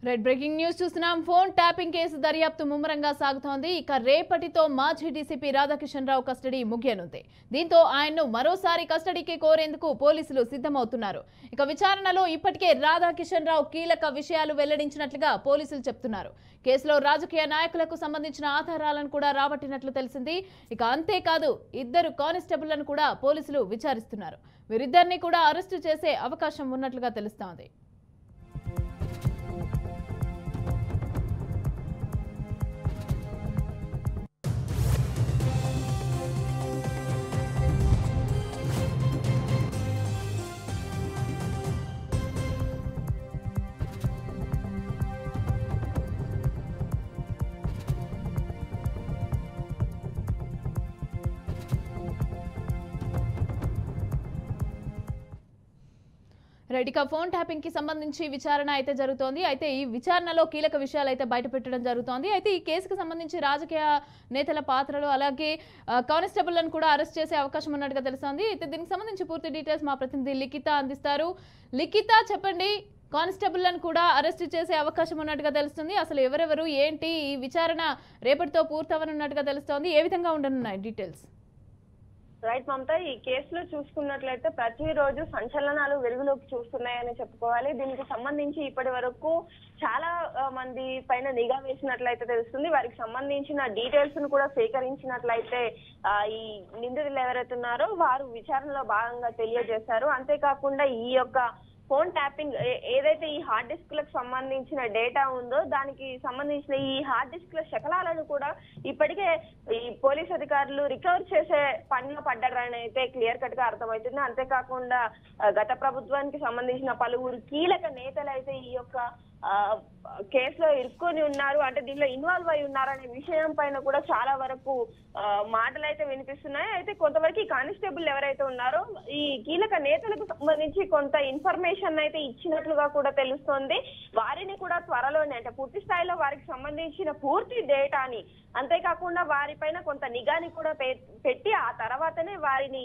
Red breaking news చూస్తున్నాం. Phone tapping case దర్యాప్తు ముమ్మరంగా సాగుతోంది. ఇక రేపటితో మాజీ డీసీపీ రాధాకిషన్ రావు కస్టడీ ముగియనుంది. దీంతో ఆయన్ను మరోసారి కస్టడీకి కోరేందుకు పోలీసులు సిద్ధమవుతున్నారు. ఇక విచారణలో ఇప్పటికే రాధాకిషన్ రావు కీలక విషయాలు వెల్లడించినట్లుగా పోలీసులు చెప్తున్నారు. కేసులో రాజకీయ నాయకులకు సంబంధించిన ఆధారాలను కూడా రాబట్టినట్లు తెలిసింది. ఇక అంతేకాదు ఇద్దరు కానిస్టేబుళ్లను కూడా పోలీసులు విచారిస్తున్నారు. వీరిద్దరిని కూడా అరెస్టు చేసే అవకాశం ఉన్నట్లుగా తెలుస్తోంది. రెడ్డిక ఫోన్ ట్యాపింగ్ కి సంబంధించి విచారణ అయితే జరుగుతోంది. అయితే ఈ విచారణలో కీలక విషయాలు అయితే బయటపెట్టడం జరుగుతోంది. అయితే ఈ కేసుకు సంబంధించి రాజకీయ నేతల పాత్రలు అలాగే కానిస్టేబుల్లను కూడా అరెస్ట్ చేసే అవకాశం ఉన్నట్టుగా తెలుస్తోంది. అయితే దీనికి సంబంధించి పూర్తి డీటెయిల్స్ మా ప్రతినిధి లిఖిత అందిస్తారు. లిఖిత, చెప్పండి, కానిస్టేబుల్లను కూడా అరెస్ట్ చేసే అవకాశం ఉన్నట్టుగా తెలుస్తుంది. అసలు ఎవరెవరు ఏంటి, ఈ విచారణ రేపటితో పూర్తవనున్నట్టుగా తెలుస్తోంది. ఏ విధంగా ఉండనున్నాయి డీటెయిల్స్? రైట్ మమత, ఈ కేసులో చూసుకున్నట్లయితే ప్రతిరోజు సంచలనాలు వెలుగులోకి చూస్తున్నాయని చెప్పుకోవాలి. దీనికి సంబంధించి ఇప్పటి వరకు చాలా మంది పైన నిఘా వేసినట్లయితే తెలుస్తుంది. వారికి సంబంధించిన డీటెయిల్స్ ను కూడా సేకరించినట్లయితే ఈ నిందితులు ఎవరైతే ఉన్నారో వారు విచారణలో భాగంగా తెలియజేశారు. అంతేకాకుండా ఈ యొక్క ఫోన్ ట్యాపింగ్ ఏదైతే ఈ హార్డ్ డిస్క్ లకు సంబంధించిన డేటా ఉందో దానికి సంబంధించిన ఈ హార్డ్ డిస్క్ ల శకలాలను కూడా ఇప్పటికే ఈ పోలీస్ అధికారులు రికవర్ చేసే పనిలో పడ్డారని అయితే క్లియర్ కట్ గా అర్థమవుతుంది. అంతేకాకుండా గత ప్రభుత్వానికి సంబంధించిన పలువురు కీలక నేతలు అయితే ఈ యొక్క కేసులో ఇరుక్కొని ఉన్నారు, అంటే దీనిలో ఇన్వాల్వ్ అయి ఉన్నారనే విషయం పైన కూడా చాలా వరకు మాటలు అయితే వినిపిస్తున్నాయి. అయితే కొంతవరకు ఈ కానిస్టేబుల్ ఎవరైతే ఉన్నారో ఈ కీలక నేతలకు సంబంధించి కొంత ఇన్ఫర్మేషన్ అయితే ఇచ్చినట్లుగా కూడా తెలుస్తోంది. వారిని కూడా త్వరలోనే, అంటే పూర్తి స్థాయిలో వారికి సంబంధించిన పూర్తి డేటాని, అంతేకాకుండా వారిపైన కొంత నిఘాని కూడా పెట్టి ఆ తర్వాతనే వారిని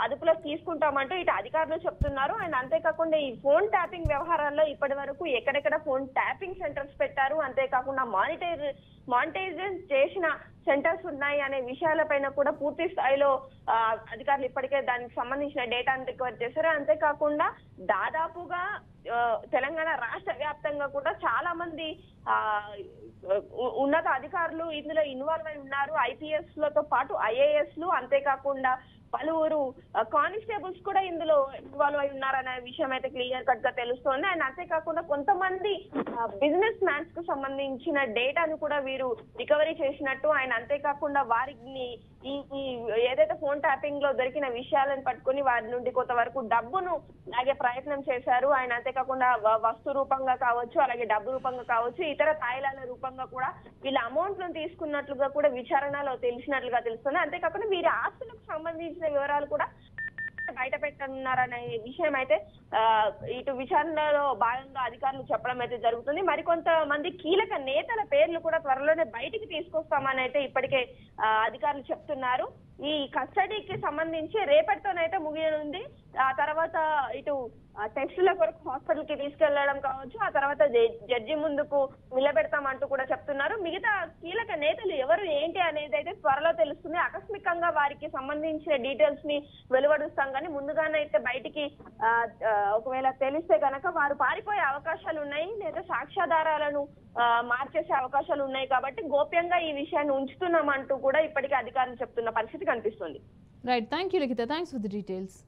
అదుపులోకి తీసుకుంటామంటూ ఇటు అధికారులు చెప్తున్నారు. అండ్ అంతేకాకుండా ఈ ఫోన్ ట్యాపింగ్ వ్యవహారాల్లో ఇప్పటి వరకు ఎక్కడెక్కడ ఫోన్ ట్యాపింగ్ సెంటర్స్ పెట్టారు, అంతేకాకుండా మానిటైజేషన్ చేసిన సెంటర్స్ ఉన్నాయి అనే విషయాలపైన కూడా పూర్తి స్థాయిలో అధికారులు ఇప్పటికే దానికి సంబంధించిన డేటాను రికవర్ చేశారు. అంతేకాకుండా దాదాపుగా తెలంగాణ రాష్ట్ర వ్యాప్తంగా కూడా చాలా మంది ఉన్నత అధికారులు ఇందులో ఇన్వాల్వ్ అయి ఉన్నారు. ఐపీఎస్ లతో పాటు ఐఏఎస్ లు, అంతేకాకుండా పలువురు కానిస్టేబుల్స్ కూడా ఇందులో ఇన్వాల్వ్ అయి ఉన్నారనే విషయం అయితే క్లియర్ కట్ గా తెలుస్తోంది. అండ్ అంతేకాకుండా కొంతమంది బిజినెస్ మ్యాన్స్ కు సంబంధించిన డేటాను కూడా వీరు రికవరీ చేసినట్టు, అండ్ అంతేకాకుండా వారిని ఈ ఏదైతే ఫోన్ ట్యాపింగ్ లో దొరికిన విషయాలను పట్టుకుని వారి నుండి కొంతవరకు డబ్బును లాగే ప్రయత్నం చేశారు. ఆయన అంతేకాకుండా వస్తు రూపంగా కావచ్చు, అలాగే డబ్బు రూపంగా కావచ్చు, ఇతర తాయిలాల రూపంగా కూడా వీళ్ళ అమౌంట్ ను తీసుకున్నట్లుగా కూడా విచారణలో తెలిసినట్లుగా తెలుస్తుంది. అంతేకాకుండా వీరి ఆస్తులకు సంబంధించిన వివరాలు కూడా బయట పెట్టనున్నారనే విషయం అయితే ఇటు విచారణలో భాగంగా అధికారులు చెప్పడం అయితే జరుగుతుంది. మరికొంతమంది కీలక నేతల పేర్లు కూడా త్వరలోనే బయటికి తీసుకొస్తామని అయితే ఇప్పటికే అధికారులు చెప్తున్నారు. ఈ కస్టడీకి సంబంధించి రేపటితోనైతే ముగియనుంది. ఆ తర్వాత ఇటు టెస్టుల కొరకు హాస్పిటల్ కి తీసుకెళ్లడం కావచ్చు, ఆ తర్వాత జడ్జి ముందుకు నిలబెడతామంటూ కూడా చెప్తున్నారు. మిగతా కీలక నేతలు ఎవరు ఏంటి అనేది అయితే త్వరలో తెలుస్తుంది. ఆకస్మికంగా వారికి సంబంధించిన డీటెయిల్స్ ని వెలువడుస్తాం కానీ ముందుగానైతే బయటికి ఒకవేళ తెలిస్తే కనుక వారు పారిపోయే అవకాశాలు ఉన్నాయి, లేదా సాక్ష్యాధారాలను మార్చేసే అవకాశాలు ఉన్నాయి. కాబట్టి గోప్యంగా ఈ విషయాన్ని ఉంచుతున్నామంటూ కూడా ఇప్పటికే అధికారులు చెప్తున్న పరిస్థితి కనిపిస్తుంది. Right, thank you Likhitha, thanks for the details.